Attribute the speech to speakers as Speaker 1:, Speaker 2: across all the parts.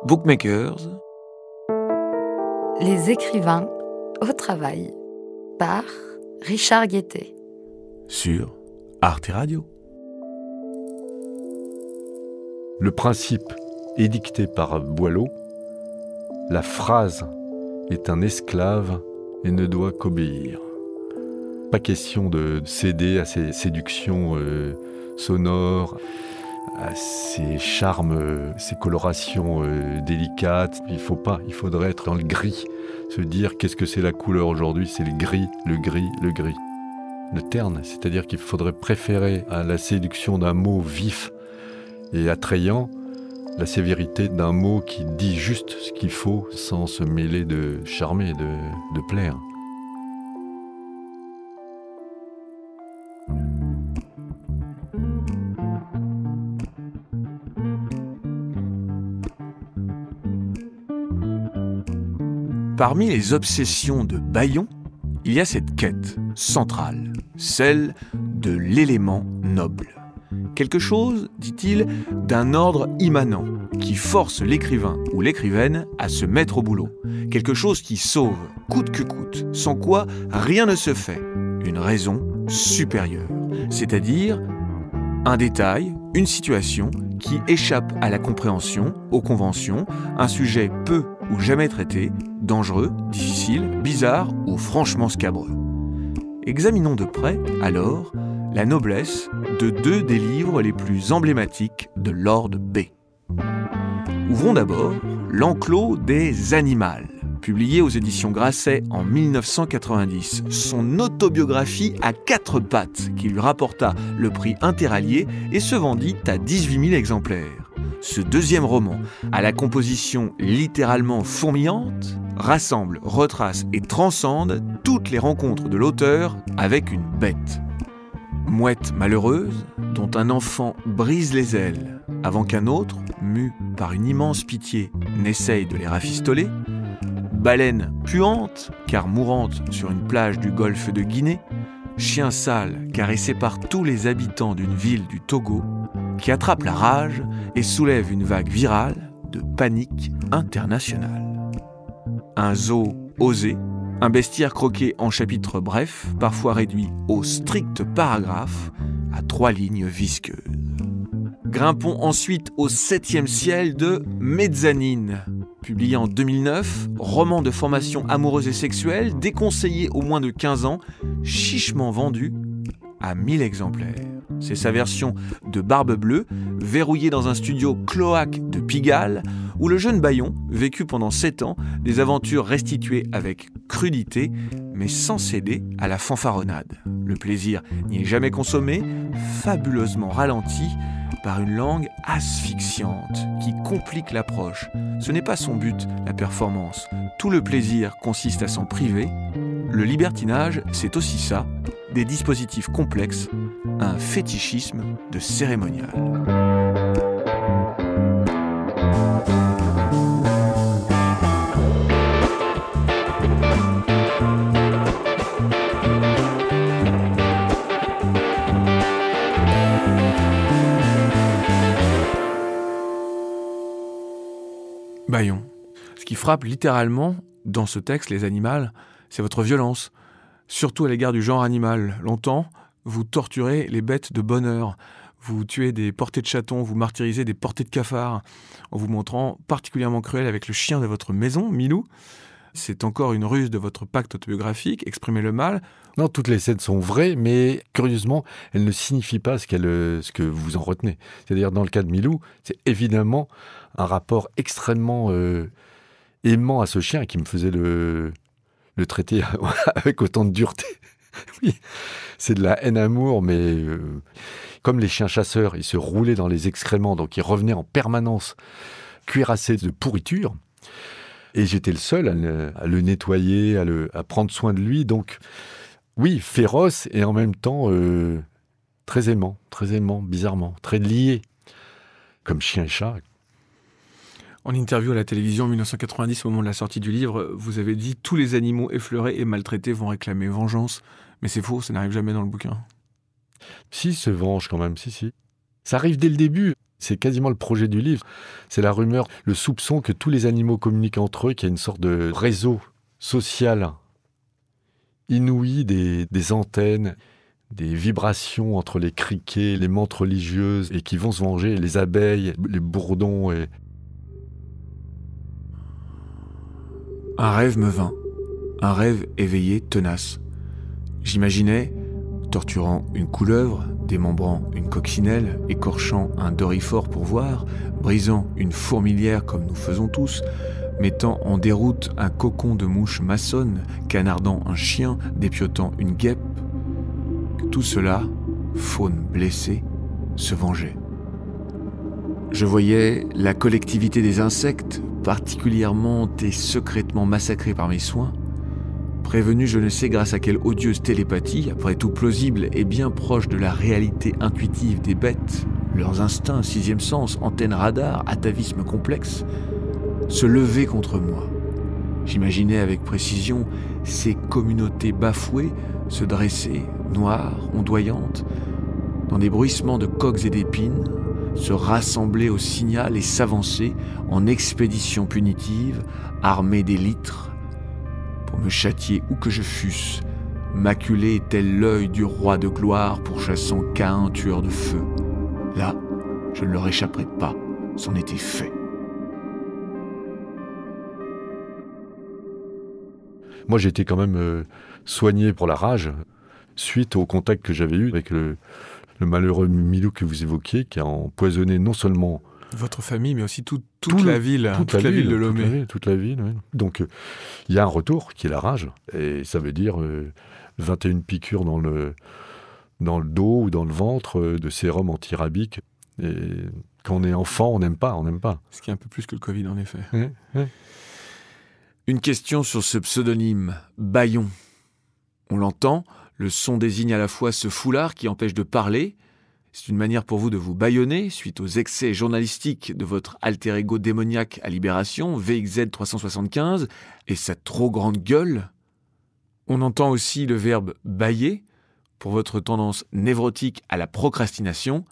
Speaker 1: Bookmakers.
Speaker 2: Les écrivains au travail par Richard Guettet
Speaker 1: Sur Arte Radio.
Speaker 3: Le principe édicté par Boileau, la phrase est un esclave et ne doit qu'obéir. Pas question de céder à ces séductions sonores, à ces charmes, ces colorations délicates. Il faudrait être dans le gris, se dire qu'est-ce que c'est la couleur aujourd'hui, c'est le gris, le gris, le gris. Le terne, c'est-à-dire qu'il faudrait préférer à la séduction d'un mot vif et attrayant la sévérité d'un mot qui dit juste ce qu'il faut sans se mêler de charmer, de plaire.
Speaker 1: Parmi les obsessions de Bayon, il y a cette quête centrale, celle de l'élément noble. Quelque chose, dit-il, d'un ordre immanent, qui force l'écrivain ou l'écrivaine à se mettre au boulot. Quelque chose qui sauve, coûte que coûte, sans quoi rien ne se fait. Une raison supérieure, c'est-à-dire un détail, une situation qui échappe à la compréhension, aux conventions, un sujet peu ou jamais traité, dangereux, difficile, bizarre ou franchement scabreux. Examinons de près, alors, la noblesse de deux des livres les plus emblématiques de Lord B. Ouvrons d'abord L'Enclos des Animals, publié aux éditions Grasset en 1990, son autobiographie à 4 pattes qui lui rapporta le prix Interallié et se vendit à 18 000 exemplaires. Ce deuxième roman, à la composition littéralement fourmillante, rassemble, retrace et transcende toutes les rencontres de l'auteur avec une bête. Mouette malheureuse, dont un enfant brise les ailes avant qu'un autre, mu par une immense pitié, n'essaye de les rafistoler. Baleine puante, car mourante sur une plage du golfe de Guinée. Chien sale, caressé par tous les habitants d'une ville du Togo, qui attrape la rage et soulève une vague virale de panique internationale. Un zoo osé, un bestiaire croqué en chapitres brefs, parfois réduit au strict paragraphe, à 3 lignes visqueuses. Grimpons ensuite au 7e ciel de Mezzanine, publié en 2009, roman de formation amoureuse et sexuelle, déconseillé aux moins de 15 ans, chichement vendu à 1000 exemplaires. C'est sa version de Barbe Bleue, verrouillée dans un studio cloaque de Pigalle, où le jeune Bayon, vécu pendant 7 ans, des aventures restituées avec crudité, mais sans céder à la fanfaronnade. Le plaisir n'y est jamais consommé, fabuleusement ralenti par une langue asphyxiante qui complique l'approche. Ce n'est pas son but, la performance. Tout le plaisir consiste à s'en priver. Le libertinage, c'est aussi ça, des dispositifs complexes, un fétichisme de cérémonial. Bayon. Ce qui frappe littéralement dans ce texte, les animaux, c'est votre violence, surtout à l'égard du genre animal. Longtemps, vous torturez les bêtes de bonheur, vous tuez des portées de chatons, vous martyrisez des portées de cafards, en vous montrant particulièrement cruel avec le chien de votre maison, Milou. C'est encore une ruse de votre pacte autobiographique, exprimer le mal.
Speaker 3: Non, toutes les scènes sont vraies, mais curieusement, elles ne signifient pas ce que vous en retenez. C'est-à-dire, dans le cas de Milou, c'est évidemment un rapport extrêmement aimant à ce chien qui me faisait le traiter avec autant de dureté. Oui, c'est de la haine-amour, mais comme les chiens chasseurs, ils se roulaient dans les excréments, donc ils revenaient en permanence cuirassés de pourriture. Et j'étais le seul à le nettoyer, à prendre soin de lui. Donc, oui, féroce et en même temps très aimant, bizarrement, très lié, comme chien et chat.
Speaker 1: En interview à la télévision en 1990, au moment de la sortie du livre, vous avez dit « Tous les animaux effleurés et maltraités vont réclamer vengeance ». Mais c'est faux, ça n'arrive jamais dans le bouquin.
Speaker 3: Si, se venge quand même, si. Ça arrive dès le début. C'est quasiment le projet du livre. C'est la rumeur, le soupçon que tous les animaux communiquent entre eux, qu'il y a une sorte de réseau social inouï, des antennes, des vibrations entre les criquets, les mantes religieuses, et qui vont se venger, les abeilles, les bourdons.
Speaker 1: Un rêve me vint, un rêve éveillé, tenace. J'imaginais, torturant une couleuvre, démembrant une coccinelle, écorchant un doryphore pour voir, brisant une fourmilière comme nous faisons tous, mettant en déroute un cocon de mouche maçonne, canardant un chien, dépiotant une guêpe, que tout cela, faune blessée, se vengeait. Je voyais la collectivité des insectes, particulièrement et secrètement massacrés par mes soins, prévenu je ne sais grâce à quelle odieuse télépathie, après tout plausible et bien proche de la réalité intuitive des bêtes, leurs instincts, sixième sens, antennes radar, atavisme complexe, se lever contre moi. J'imaginais avec précision ces communautés bafouées se dresser, noires, ondoyantes, dans des bruissements de coques et d'épines, se rassembler au signal et s'avancer en expédition punitive, armée d'élytres, pour me châtier où que je fusse, maculé tel l'œil du roi de gloire pourchassant Caïn tueur de feu. Là, je ne leur échapperai pas, c'en était fait.
Speaker 3: Moi, j'ai été quand même soigné pour la rage, suite au contact que j'avais eu avec le malheureux Milou que vous évoquiez, qui a empoisonné non seulement
Speaker 1: votre famille, mais aussi toute la ville, toute la ville de Lomé.
Speaker 3: Toute la ville, oui. Donc, il y a un retour qui est la rage. Et ça veut dire 21 piqûres dans le dos ou dans le ventre de sérum antirabique. Et quand on est enfant, on n'aime pas.
Speaker 1: Ce qui est un peu plus que le Covid, en effet.
Speaker 3: Oui.
Speaker 1: Une question sur ce pseudonyme, Bayon. On l'entend, le son désigne à la fois ce foulard qui empêche de parler. C'est une manière pour vous de vous bâillonner suite aux excès journalistiques de votre alter ego démoniaque à Libération, VXZ 375, et sa trop grande gueule. On entend aussi le verbe bâiller pour votre tendance névrotique à la procrastination.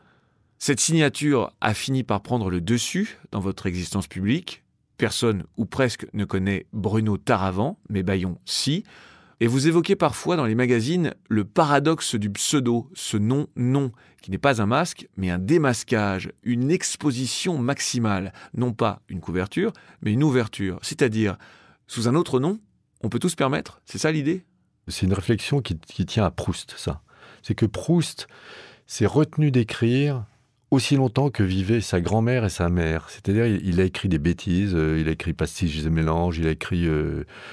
Speaker 1: Cette signature a fini par prendre le dessus dans votre existence publique. Personne ou presque ne connaît Bruno Taravant, mais Bayon si. Et vous évoquez parfois dans les magazines le paradoxe du pseudo, ce nom-nom, qui n'est pas un masque, mais un démasquage, une exposition maximale. Non pas une couverture, mais une ouverture. C'est-à-dire, sous un autre nom, on peut tout se permettre. C'est ça l'idée ?
Speaker 3: C'est une réflexion qui tient à Proust, ça. C'est que Proust s'est retenu d'écrire aussi longtemps que vivaient sa grand-mère et sa mère. C'est-à-dire, il a écrit des bêtises, il a écrit Pastiches et mélanges, il a écrit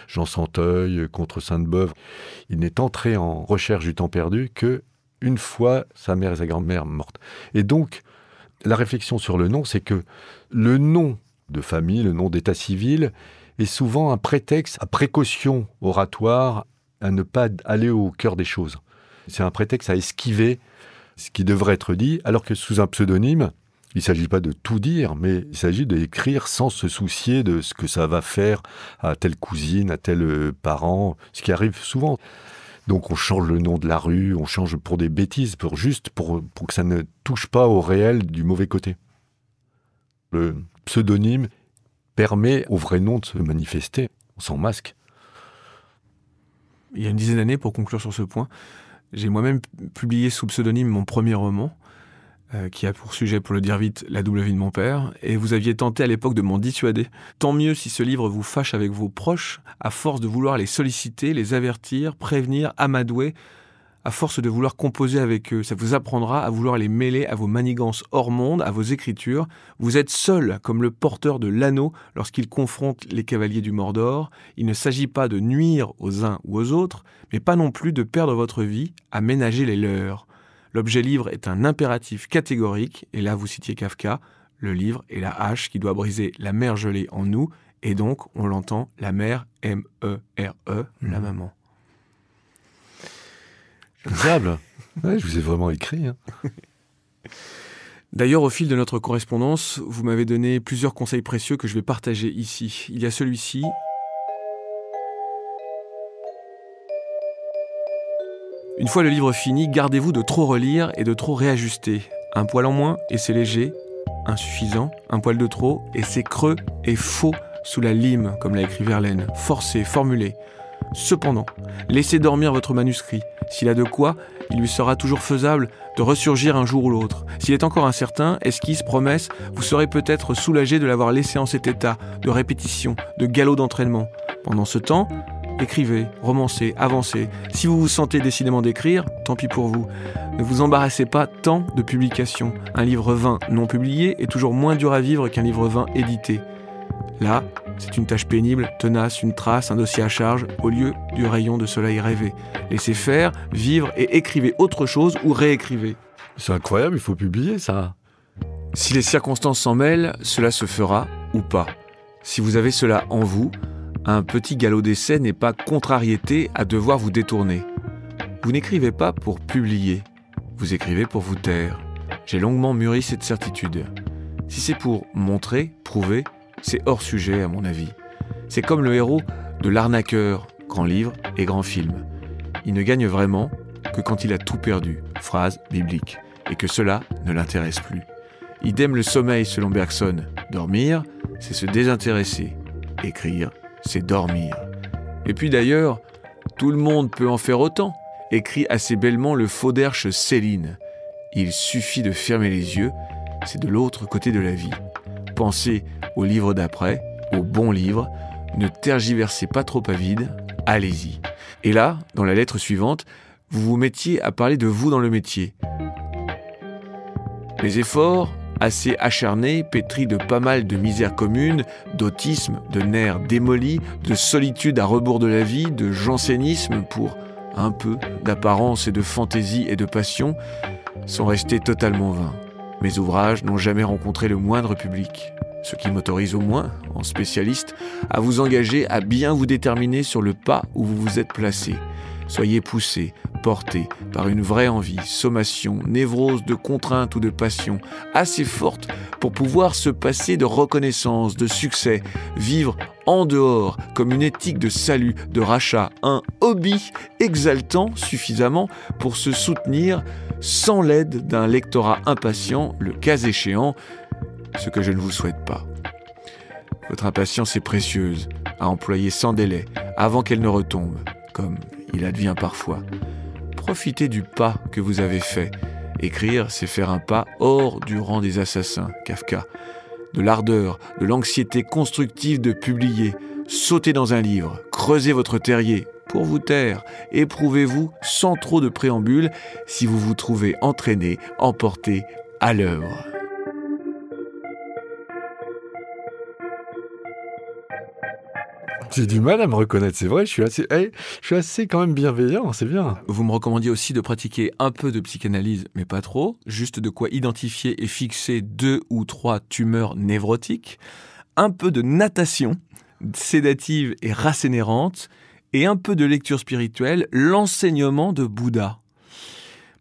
Speaker 3: Jean Santeuil, Contre Sainte-Beuve. Il n'est entré en recherche du temps perdu que une fois sa mère et sa grand-mère mortes. Et donc, la réflexion sur le nom, c'est que le nom de famille, le nom d'état civil, est souvent un prétexte à précaution oratoire, à ne pas aller au cœur des choses. C'est un prétexte à esquiver ce qui devrait être dit, alors que sous un pseudonyme, il ne s'agit pas de tout dire, mais il s'agit d'écrire sans se soucier de ce que ça va faire à telle cousine, à tel parent, ce qui arrive souvent. Donc on change le nom de la rue, on change pour des bêtises, pour que ça ne touche pas au réel du mauvais côté. Le pseudonyme permet au vrai nom de se manifester, sans masque.
Speaker 1: Il y a une dizaine d'années, pour conclure sur ce point, j'ai moi-même publié sous pseudonyme mon premier roman, qui a pour sujet, pour le dire vite, la double vie de mon père, et vous aviez tenté à l'époque de m'en dissuader. Tant mieux si ce livre vous fâche avec vos proches, à force de vouloir les solliciter, les avertir, prévenir, amadouer, à force de vouloir composer avec eux. Ça vous apprendra à vouloir les mêler à vos manigances hors monde, à vos écritures. Vous êtes seul comme le porteur de l'anneau lorsqu'il confronte les cavaliers du Mordor. Il ne s'agit pas de nuire aux uns ou aux autres, mais pas non plus de perdre votre vie à ménager les leurs. L'objet livre est un impératif catégorique, et là vous citiez Kafka, le livre est la hache qui doit briser la mer gelée en nous, et donc, on l'entend, la mère, M-E-R-E, la maman.
Speaker 3: Diable. Ouais, je vous ai vraiment écrit.
Speaker 1: D'ailleurs, au fil de notre correspondance, vous m'avez donné plusieurs conseils précieux que je vais partager ici. Il y a celui-ci. Une fois le livre fini, gardez-vous de trop relire et de trop réajuster. Un poil en moins et c'est léger, insuffisant, un poil de trop et c'est creux et faux sous la lime, comme l'a écrit Verlaine, forcé, formulé. Cependant, laissez dormir votre manuscrit. S'il a de quoi, il lui sera toujours faisable de ressurgir un jour ou l'autre. S'il est encore incertain, esquisse, promesse, vous serez peut-être soulagé de l'avoir laissé en cet état de répétition, de galop d'entraînement. Pendant ce temps, écrivez, romancez, avancez. Si vous vous sentez décidément d'écrire, tant pis pour vous. Ne vous embarrassez pas tant de publications. Un livre 20 non publié est toujours moins dur à vivre qu'un livre 20 édité. Là, c'est une tâche pénible, tenace, une trace, un dossier à charge, au lieu du rayon de soleil rêvé. Laissez faire, vivre et écrivez autre chose ou réécrivez.
Speaker 3: C'est incroyable, il faut publier ça.
Speaker 1: Si les circonstances s'en mêlent, cela se fera ou pas. Si vous avez cela en vous, un petit galop d'essai n'est pas contrariété à devoir vous détourner. Vous n'écrivez pas pour publier, vous écrivez pour vous taire. J'ai longuement mûri cette certitude. Si c'est pour montrer, prouver, c'est hors sujet à mon avis. C'est comme le héros de L'arnaqueur, grand livre et grand film. Il ne gagne vraiment que quand il a tout perdu, phrase biblique, et que cela ne l'intéresse plus. Idem le sommeil selon Bergson. Dormir, c'est se désintéresser. Écrire, c'est dormir. Et puis d'ailleurs, tout le monde peut en faire autant, écrit assez bellement le fauderche Céline. Il suffit de fermer les yeux, c'est de l'autre côté de la vie. Pensez au livre d'après, au bon livre, ne tergiversez pas trop à vide, allez-y. Et là, dans la lettre suivante, vous vous mettiez à parler de vous dans le métier. Les efforts, assez acharnés, pétris de pas mal de misères communes, d'autisme, de nerfs démolis, de solitude à rebours de la vie, de jansénisme pour un peu d'apparence et de fantaisie et de passion, sont restés totalement vains. Mes ouvrages n'ont jamais rencontré le moindre public, ce qui m'autorise au moins, en spécialiste, à vous engager à bien vous déterminer sur le pas où vous vous êtes placé. Soyez poussé, porté par une vraie envie, sommation, névrose de contrainte ou de passion, assez forte pour pouvoir se passer de reconnaissance, de succès, vivre en dehors comme une éthique de salut, de rachat, un hobby exaltant suffisamment pour se soutenir sans l'aide d'un lectorat impatient, le cas échéant, ce que je ne vous souhaite pas. Votre impatience est précieuse, à employer sans délai, avant qu'elle ne retombe, comme il advient parfois. Profitez du pas que vous avez fait. Écrire, c'est faire un pas hors du rang des assassins, Kafka. De l'ardeur, de l'anxiété constructive de publier. Sautez dans un livre, creusez votre terrier, pour vous taire. Éprouvez-vous sans trop de préambule si vous vous trouvez entraîné, emporté à l'œuvre.
Speaker 3: J'ai du mal à me reconnaître, c'est vrai, je suis assez quand même bienveillant, c'est bien.
Speaker 1: Vous me recommandiez aussi de pratiquer un peu de psychanalyse, mais pas trop, juste de quoi identifier et fixer 2 ou 3 tumeurs névrotiques, un peu de natation, sédative et rassénérante, et un peu de lecture spirituelle, l'enseignement de Bouddha.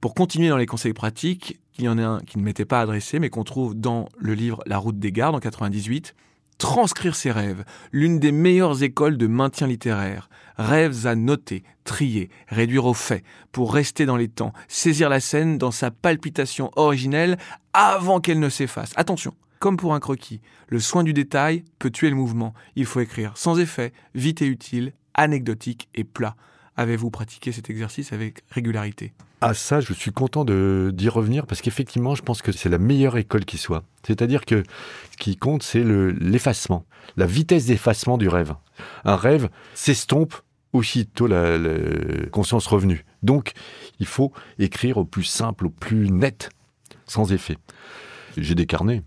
Speaker 1: Pour continuer dans les conseils pratiques, il y en a un qui ne m'était pas adressé, mais qu'on trouve dans le livre La route des gardes en 98, transcrire ses rêves, l'une des meilleures écoles de maintien littéraire. Rêves à noter, trier, réduire aux faits, pour rester dans les temps, saisir la scène dans sa palpitation originelle avant qu'elle ne s'efface. Attention, comme pour un croquis, le soin du détail peut tuer le mouvement. Il faut écrire sans effet, vite et utile, anecdotique et plat. Avez-vous pratiqué cet exercice avec régularité ?
Speaker 3: Ah ça, je suis content d'y revenir parce qu'effectivement, je pense que c'est la meilleure école qui soit. C'est-à-dire que ce qui compte, c'est l'effacement, la vitesse d'effacement du rêve. Un rêve s'estompe aussitôt la conscience revenue. Donc, il faut écrire au plus simple, au plus net, sans effet. J'ai des carnets.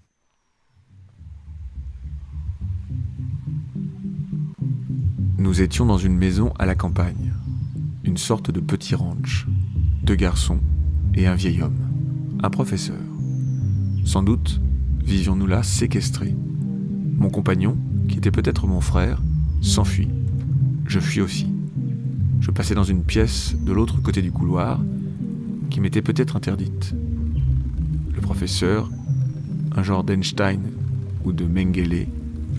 Speaker 1: Nous étions dans une maison à la campagne, une sorte de petit ranch. 2 garçons et un vieil homme, un professeur. Sans doute vivions-nous là séquestrés. Mon compagnon, qui était peut-être mon frère, s'enfuit. Je fuis aussi. Je passais dans une pièce de l'autre côté du couloir, qui m'était peut-être interdite. Le professeur, un genre d'Einstein ou de Mengele,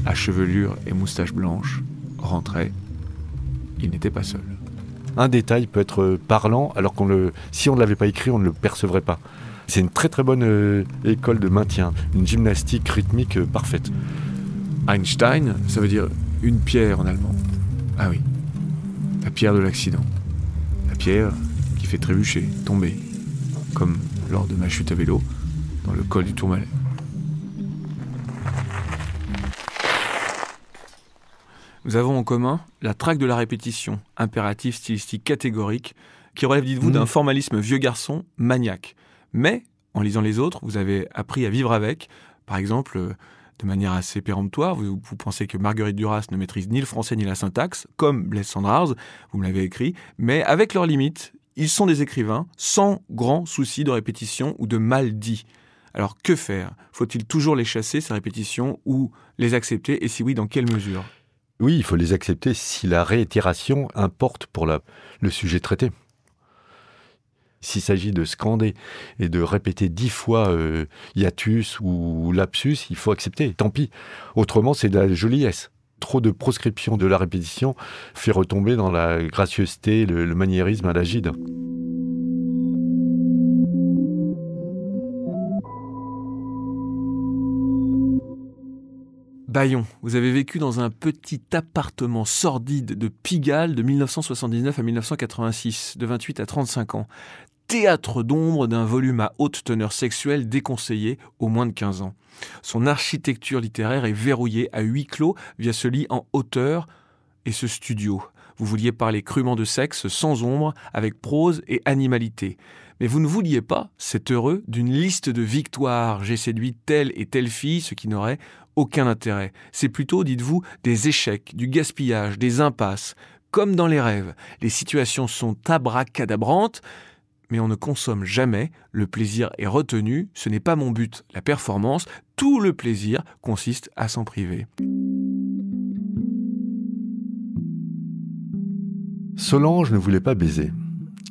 Speaker 1: à chevelure et moustache blanche, rentrait. Il n'était pas seul.
Speaker 3: Un détail peut être parlant, alors si on ne l'avait pas écrit, on ne le percevrait pas. C'est une très très bonne école de maintien, une gymnastique rythmique parfaite.
Speaker 1: Einstein, ça veut dire une pierre en allemand. Ah oui, la pierre de l'accident. La pierre qui fait trébucher, tomber, comme lors de ma chute à vélo dans le col du Tourmalet. Nous avons en commun la traque de la répétition, impératif stylistique catégorique, qui relève, dites-vous, d'un formalisme vieux garçon maniaque. Mais, en lisant les autres, vous avez appris à vivre avec. Par exemple, de manière assez péremptoire, vous pensez que Marguerite Duras ne maîtrise ni le français ni la syntaxe, comme Blaise Cendrars, vous me l'avez écrit, mais avec leurs limites, ils sont des écrivains sans grand souci de répétition ou de mal dit. Alors que faire ? Faut-il toujours les chasser, ces répétitions, ou les accepter, et si oui, dans quelle mesure ?
Speaker 3: Oui, il faut les accepter si la réitération importe pour le sujet traité. S'il s'agit de scander et de répéter 10 fois hiatus ou lapsus, il faut accepter, tant pis. Autrement, c'est de la joliesse. Trop de proscription de la répétition fait retomber dans la gracieuseté, le maniérisme à la Gide.
Speaker 1: Bayon, vous avez vécu dans un petit appartement sordide de Pigalle de 1979 à 1986, de 28 à 35 ans. Théâtre d'ombre d'un volume à haute teneur sexuelle déconseillé aux moins de 15 ans. Son architecture littéraire est verrouillée à huis clos via ce lit en hauteur et ce studio. Vous vouliez parler crûment de sexe, sans ombre, avec prose et animalité. Mais vous ne vouliez pas, c'est heureux, d'une liste de victoires. J'ai séduit telle et telle fille, ce qui n'aurait aucun intérêt. C'est plutôt, dites-vous, des échecs, du gaspillage, des impasses. Comme dans les rêves, les situations sont abracadabrantes, mais on ne consomme jamais, le plaisir est retenu, ce n'est pas mon but, la performance, tout le plaisir consiste à s'en priver.
Speaker 3: Solange ne voulait pas baiser,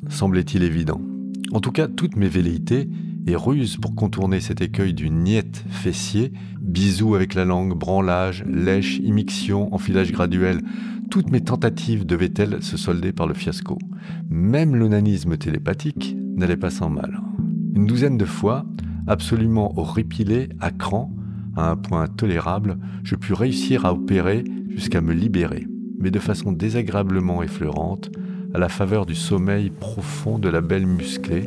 Speaker 3: semblait-il évident. En tout cas, toutes mes velléités et ruses pour contourner cet écueil du niette fessier, bisous avec la langue, branlage, lèche, immixtion, enfilage graduel, toutes mes tentatives devaient-elles se solder par le fiasco. Même l'onanisme télépathique n'allait pas sans mal. Une douzaine de fois, absolument horripilé, à cran, à un point intolérable, je pus réussir à opérer jusqu'à me libérer, mais de façon désagréablement effleurante, à la faveur du sommeil profond de la belle musclée,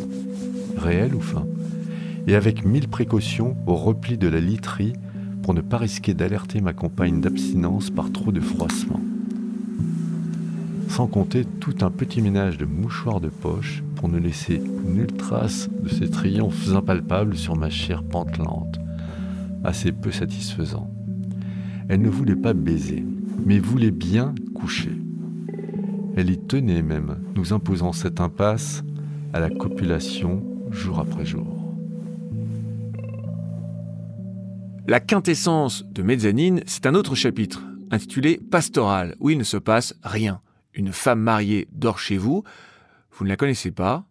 Speaker 3: réelle ou fin, et avec 1000 précautions au repli de la literie pour ne pas risquer d'alerter ma compagne d'abstinence par trop de froissement. Sans compter tout un petit ménage de mouchoirs de poche pour ne laisser nulle trace de ces triomphes impalpables sur ma chair pantelante, assez peu satisfaisant. Elle ne voulait pas baiser, mais voulait bien coucher. Elle y tenait même, nous imposant cette impasse à la copulation jour après jour.
Speaker 1: La quintessence de Mezzanine, c'est un autre chapitre, intitulé « Pastoral », où il ne se passe rien. Une femme mariée dort chez vous, vous ne la connaissez pas,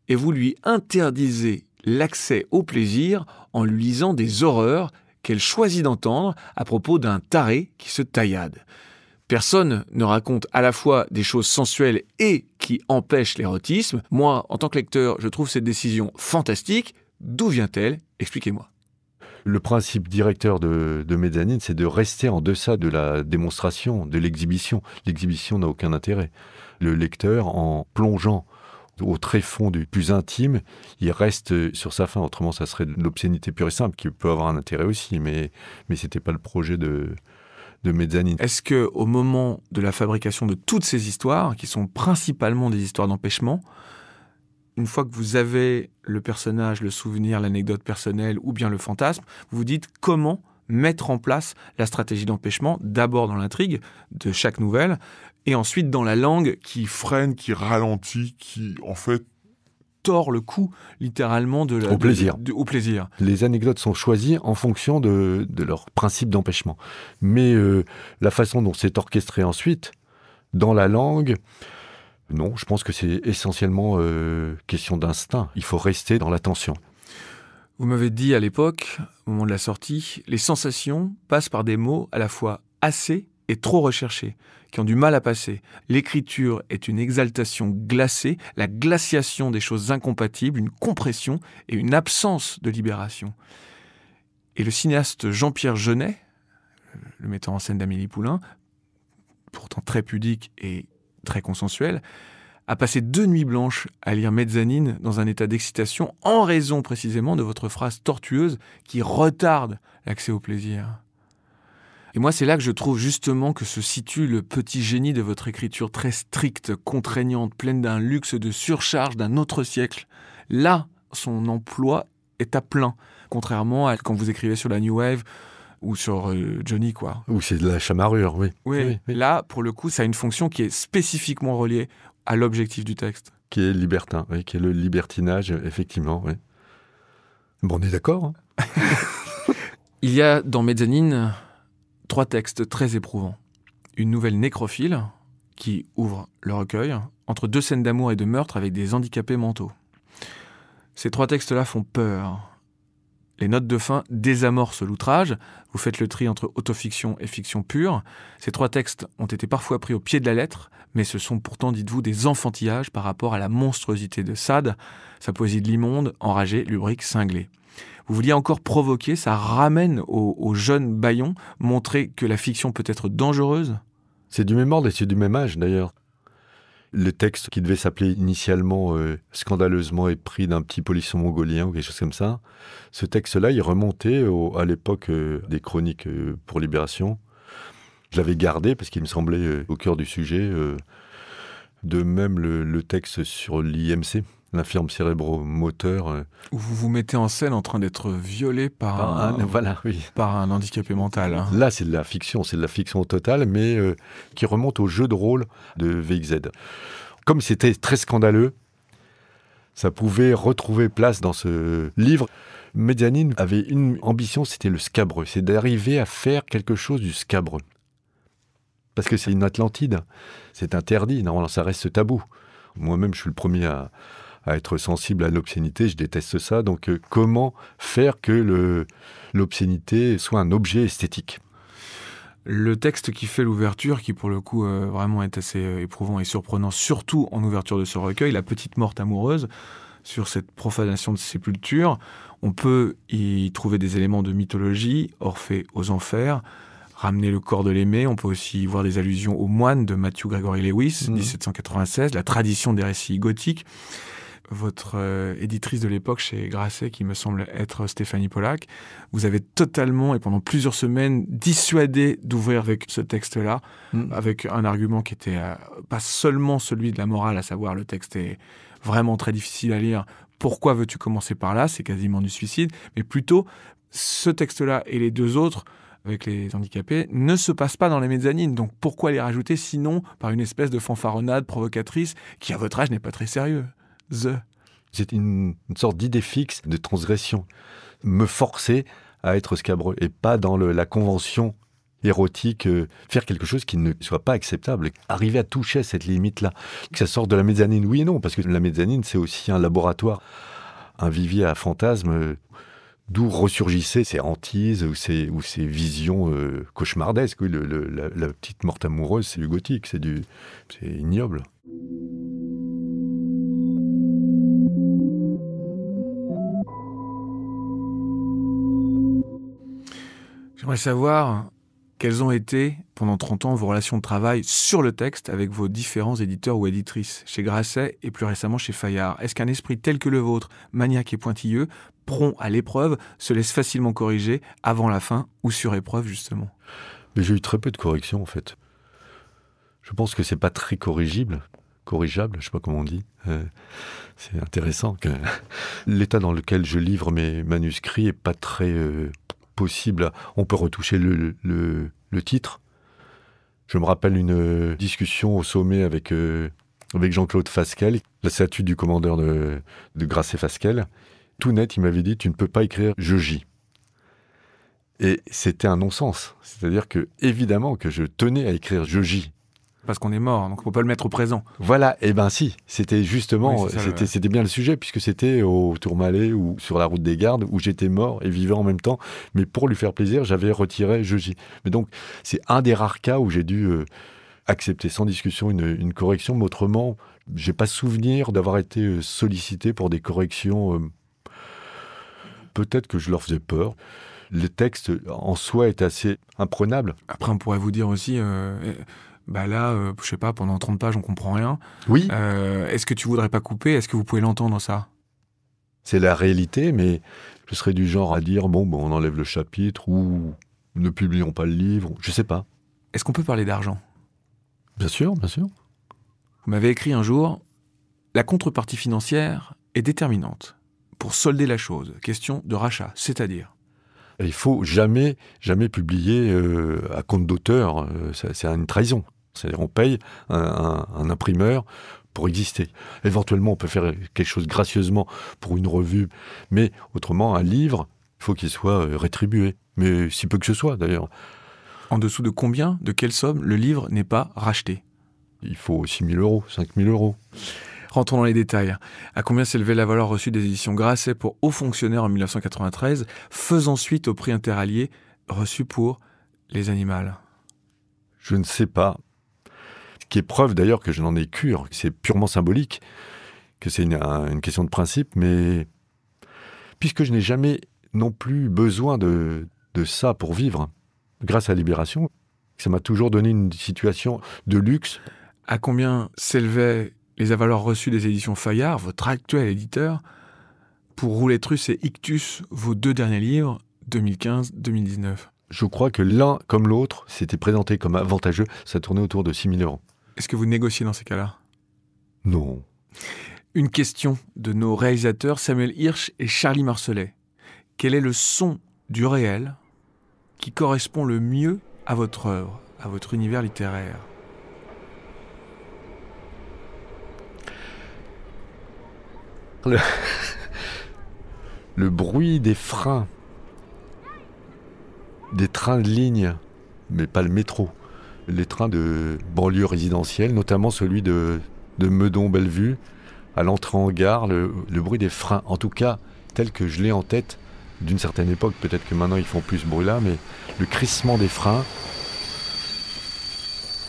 Speaker 1: et vous lui interdisez l'accès au plaisir en lui lisant des horreurs qu'elle choisit d'entendre à propos d'un taré qui se taillade. Personne ne raconte à la fois des choses sensuelles et qui empêchent l'érotisme. Moi, en tant que lecteur, je trouve cette décision fantastique. D'où vient-elle ? Expliquez-moi.
Speaker 3: Le principe directeur de Mezzanine, c'est de rester en deçà de la démonstration, de l'exhibition. L'exhibition n'a aucun intérêt. Le lecteur, en plongeant au tréfonds du plus intime, il reste sur sa faim. Autrement, ça serait de l'obscénité pure et simple, qui peut avoir un intérêt aussi, mais ce n'était pas le projet de Mezzanine.
Speaker 1: Est-ce qu'au moment de la fabrication de toutes ces histoires, qui sont principalement des histoires d'empêchement, une fois que vous avez le personnage, le souvenir, l'anecdote personnelle ou bien le fantasme, vous vous dites comment mettre en place la stratégie d'empêchement, d'abord dans l'intrigue de chaque nouvelle, et ensuite dans la langue qui freine, qui ralentit, qui en fait tord le cou littéralement
Speaker 3: au plaisir.
Speaker 1: Au plaisir.
Speaker 3: Les anecdotes sont choisies en fonction de leur principe d'empêchement. Mais la façon dont c'est orchestré ensuite, dans la langue, non, je pense que c'est essentiellement question d'instinct. Il faut rester dans l'attention.
Speaker 1: Vous m'avez dit à l'époque, au moment de la sortie, les sensations passent par des mots à la fois assez est trop recherché, qui ont du mal à passer. L'écriture est une exaltation glacée, la glaciation des choses incompatibles, une compression et une absence de libération. Et le cinéaste Jean-Pierre Jeunet, le metteur en scène d'Amélie Poulain, pourtant très pudique et très consensuel, a passé 2 nuits blanches à lire Mezzanine dans un état d'excitation en raison précisément de votre phrase tortueuse qui retarde l'accès au plaisir. Et moi, c'est là que je trouve justement que se situe le petit génie de votre écriture très stricte, contraignante, pleine d'un luxe de surcharge d'un autre siècle. Là, son emploi est à plein, contrairement à quand vous écrivez sur la New Wave ou sur Johnny, quoi.
Speaker 3: Ou c'est de la chamarrure, oui.
Speaker 1: Oui. Là, pour le coup, ça a une fonction qui est spécifiquement reliée à l'objectif du texte.
Speaker 3: Qui est libertin, oui, qui est le libertinage, effectivement, oui. Bon, on est d'accord, hein.
Speaker 1: Il y a dans Mezzanine 3 textes très éprouvants. Une nouvelle nécrophile, qui ouvre le recueil, entre 2 scènes d'amour et de meurtre avec des handicapés mentaux. Ces 3 textes-là font peur. Les notes de fin désamorcent l'outrage. Vous faites le tri entre autofiction et fiction pure. Ces 3 textes ont été parfois pris au pied de la lettre, mais ce sont pourtant, dites-vous, des enfantillages par rapport à la monstruosité de Sade, sa poésie de l'immonde, enragée, lubrique, cinglée. Vous vouliez encore provoquer, ça ramène au jeune Bayon, montrer que la fiction peut être dangereuse.
Speaker 3: C'est du même ordre et c'est du même âge, d'ailleurs. Le texte qui devait s'appeler initialement scandaleusement épris d'un petit polisson mongolien ou quelque chose comme ça, ce texte-là, il remontait à l'époque des chroniques pour Libération. Je l'avais gardé parce qu'il me semblait au cœur du sujet. De même, le texte sur l'IMC, l'infirme cérébro-moteur.
Speaker 1: Où vous vous mettez en scène en train d'être violé par un handicapé mental. Hein.
Speaker 3: Là, c'est de la fiction totale, mais qui remonte au jeu de rôle de VXZ. Comme c'était très scandaleux, ça pouvait retrouver place dans ce livre. Mezzanine avait une ambition, c'était le scabreux. C'est d'arriver à faire quelque chose du scabreux. Parce que c'est une Atlantide, c'est interdit, normalement ça reste tabou. Moi-même, je suis le premier à être sensible à l'obscénité, je déteste ça. Donc comment faire que l'obscénité soit un objet esthétique ?
Speaker 1: Le texte qui fait l'ouverture, qui pour le coup vraiment est assez éprouvant et surprenant, surtout en ouverture de ce recueil, La petite morte amoureuse, sur cette profanation de sépulture, on peut y trouver des éléments de mythologie, Orphée aux enfers, Ramener le corps de l'aimé. On peut aussi voir des allusions aux moines de Matthew Gregory Lewis, 1796, la tradition des récits gothiques. Votre éditrice de l'époque chez Grasset, qui me semble être Stéphanie Pollack, vous avez totalement et pendant plusieurs semaines dissuadé d'ouvrir avec ce texte-là, avec un argument qui était pas seulement celui de la morale, à savoir le texte est vraiment très difficile à lire. Pourquoi veux-tu commencer par là ? C'est quasiment du suicide. Mais plutôt, ce texte-là et les 2 autres, avec les handicapés, ne se passent pas dans les mezzanines. Donc pourquoi les rajouter sinon par une espèce de fanfaronnade provocatrice qui, à votre âge, n'est pas très sérieux ?
Speaker 3: C'est une sorte d'idée fixe de transgression. Me forcer à être scabreux et pas dans la convention érotique, faire quelque chose qui ne soit pas acceptable. Arriver à toucher à cette limite-là. Que ça sorte de la mezzanine, oui et non, parce que la mezzanine, c'est aussi un laboratoire, un vivier à fantasmes, d'où ressurgissaient ces hantises ou ces visions cauchemardesques. Oui, la petite morte amoureuse, c'est du gothique, c'est ignoble.
Speaker 1: J'aimerais savoir quelles ont été, pendant 30 ans, vos relations de travail sur le texte avec vos différents éditeurs ou éditrices, chez Grasset et plus récemment chez Fayard. Est-ce qu'un esprit tel que le vôtre, maniaque et pointilleux, prompt à l'épreuve, se laisse facilement corriger avant la fin ou sur épreuve, justement ?
Speaker 3: Mais j'ai eu très peu de corrections, en fait. Je pense que c'est pas très corrigeable, je sais pas comment on dit. C'est intéressant que l'état dans lequel je livre mes manuscrits est pas très possible. On peut retoucher le titre. Je me rappelle une discussion au sommet avec Jean-Claude Fasquelle, la statue du commandeur de Grasset-Fasquelle. Tout net, il m'avait dit « Tu ne peux pas écrire « je gis ». Et c'était un non-sens. C'est-à-dire que, évidemment, que je tenais à écrire « je gis ».
Speaker 1: Parce qu'on est mort, donc on ne peut pas le mettre au présent.
Speaker 3: Voilà, et ben si, c'était justement,
Speaker 1: Oui, c'est ça,
Speaker 3: c'était bien le sujet, puisque c'était au Tourmalet ou sur la route des Gardes, où j'étais mort et vivant en même temps. Mais pour lui faire plaisir, j'avais retiré Jeudi. Mais donc, c'est un des rares cas où j'ai dû accepter sans discussion une correction, mais autrement, j'ai pas souvenir d'avoir été sollicité pour des corrections. Peut-être que je leur faisais peur. Le texte en soi est assez imprenable.
Speaker 1: Après, on pourrait vous dire aussi, je sais pas, pendant 30 pages, on comprend rien.
Speaker 3: Oui,
Speaker 1: Est-ce que tu voudrais pas couper ? Est-ce que vous pouvez l'entendre, ça ?
Speaker 3: c'est la réalité, mais je serais du genre à dire, bon, on enlève le chapitre ou ne publions pas le livre, je sais pas.
Speaker 1: Est-ce qu'on peut parler d'argent ?
Speaker 3: Bien sûr, bien sûr.
Speaker 1: Vous m'avez écrit un jour, la contrepartie financière est déterminante pour solder la chose. Question de rachat, c'est-à-dire.
Speaker 3: Et il faut jamais publier à compte d'auteur, c'est une trahison. C'est-à-dire on paye un imprimeur pour exister. Éventuellement, on peut faire quelque chose gracieusement pour une revue, mais autrement, un livre, il faut qu'il soit rétribué. Mais si peu que ce soit, d'ailleurs.
Speaker 1: En dessous de combien, de quelle somme, le livre n'est pas racheté ?
Speaker 3: Il faut 6 000 euros, 5 000 euros.
Speaker 1: Rentrons dans les détails. À combien s'élevait la valeur reçue des éditions Grasset pour hauts fonctionnaires en 1993, faisant suite au prix interallié reçu pour Les Animales ?
Speaker 3: Je ne sais pas. Ce qui est preuve d'ailleurs que je n'en ai cure, c'est purement symbolique, que c'est une question de principe, mais puisque je n'ai jamais non plus besoin de ça pour vivre, grâce à Libération, ça m'a toujours donné une situation de luxe.
Speaker 1: À combien s'élevaient les valeurs reçues des éditions Fayard, votre actuel éditeur, pour Roulette Russe et Ictus, vos 2 derniers livres, 2015-2019 ?
Speaker 3: Je crois que l'un comme l'autre s'était présenté comme avantageux, ça tournait autour de 6 000 euros.
Speaker 1: Est-ce que vous négociez dans ces cas-là ?
Speaker 3: Non.
Speaker 1: Une question de nos réalisateurs Samuel Hirsch et Charlie Marcelet. Quel est le son du réel qui correspond le mieux à votre œuvre, à votre univers littéraire ?
Speaker 3: Le bruit des freins, des trains de ligne, mais pas le métro, les trains de banlieue résidentielle, notamment celui de Meudon-Bellevue, à l'entrée en gare, le bruit des freins, en tout cas tel que je l'ai en tête, d'une certaine époque, peut-être que maintenant ils font plus ce bruit-là, mais le crissement des freins,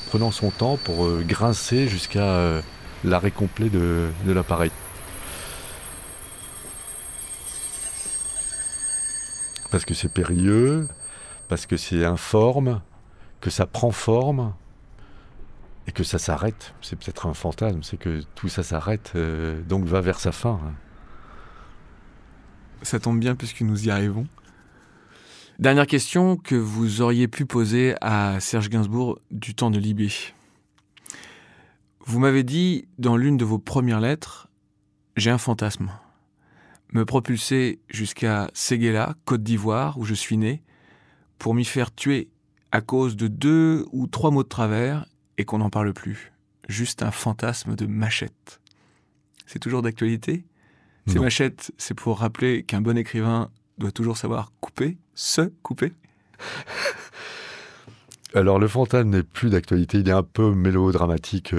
Speaker 3: prenant son temps pour grincer jusqu'à l'arrêt complet de l'appareil. Parce que c'est périlleux, parce que c'est informe, que ça prend forme et que ça s'arrête. C'est peut-être un fantasme, c'est que tout ça s'arrête, donc va vers sa fin.
Speaker 1: Ça tombe bien puisque nous y arrivons. Dernière question que vous auriez pu poser à Serge Gainsbourg du temps de Libé. Vous m'avez dit dans l'une de vos premières lettres, « J'ai un fantasme ». Me propulser jusqu'à Séguéla, Côte d'Ivoire, où je suis né, pour m'y faire tuer à cause de 2 ou 3 mots de travers et qu'on n'en parle plus. Juste un fantasme de machette. C'est toujours d'actualité ? Ces machettes, c'est pour rappeler qu'un bon écrivain doit toujours savoir couper, se couper.
Speaker 3: Alors le fantasme n'est plus d'actualité, il est un peu mélodramatique.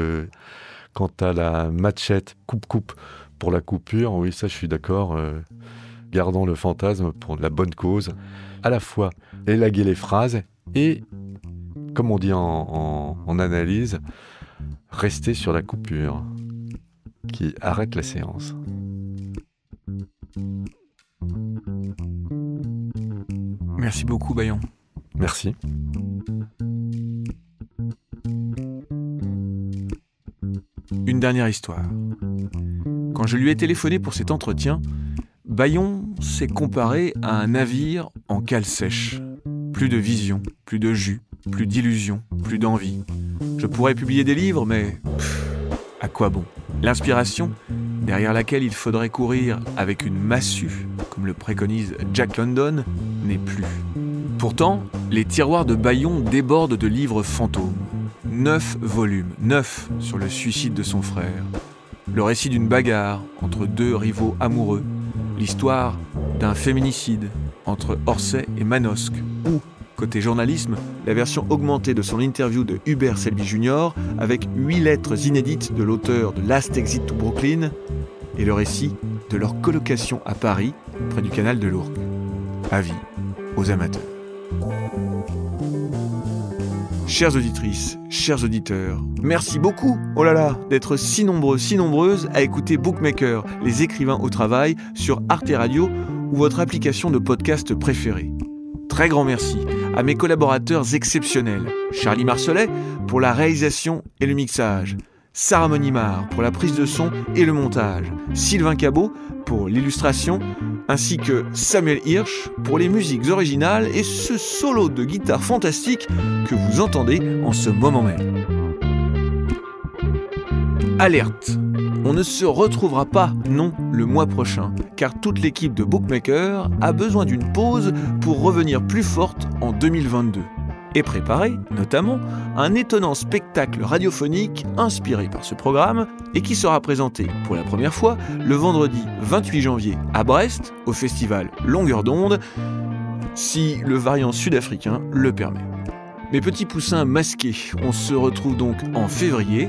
Speaker 3: Quant à la machette, coupe-coupe, pour la coupure, oui, ça je suis d'accord. Gardons le fantasme pour la bonne cause. À la fois élaguer les phrases et, comme on dit en analyse, rester sur la coupure qui arrête la séance.
Speaker 1: Merci beaucoup, Bayon.
Speaker 3: Merci.
Speaker 1: Une dernière histoire. Quand je lui ai téléphoné pour cet entretien, Bayon s'est comparé à un navire en cale sèche. Plus de vision, plus de jus, plus d'illusion, plus d'envie. Je pourrais publier des livres, mais à quoi bon ? L'inspiration, derrière laquelle il faudrait courir avec une massue, comme le préconise Jack London, n'est plus. Pourtant, les tiroirs de Bayon débordent de livres fantômes. 9 volumes, 9 sur le suicide de son frère. Le récit d'une bagarre entre 2 rivaux amoureux. L'histoire d'un féminicide entre Orsay et Manosque. Ou Côté journalisme, la version augmentée de son interview de Hubert Selby Jr. avec 8 lettres inédites de l'auteur de Last Exit to Brooklyn et le récit de leur colocation à Paris, près du canal de l'Ourcq. Avis aux amateurs. Chères auditrices, chers auditeurs, merci beaucoup, d'être si nombreux, si nombreuses à écouter Bookmaker, les écrivains au travail, sur Arte Radio ou votre application de podcast préférée. Très grand merci à mes collaborateurs exceptionnels, Charlie Marcelet pour la réalisation et le mixage, Sarah Monimard pour la prise de son et le montage, Sylvain Cabot pour l'illustration, ainsi que Samuel Hirsch pour les musiques originales et ce solo de guitare fantastique que vous entendez en ce moment même. Alerte! On ne se retrouvera pas, non, le mois prochain, car toute l'équipe de Bookmaker a besoin d'une pause pour revenir plus forte en 2022. Et préparer, notamment, un étonnant spectacle radiophonique inspiré par ce programme et qui sera présenté pour la première fois le vendredi 28 janvier à Brest, au festival Longueur d'onde, si le variant sud-africain le permet. Mes petits poussins masqués, on se retrouve donc en février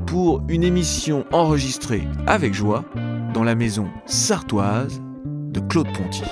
Speaker 1: pour une émission enregistrée avec joie dans la maison sartoise de Claude Ponty.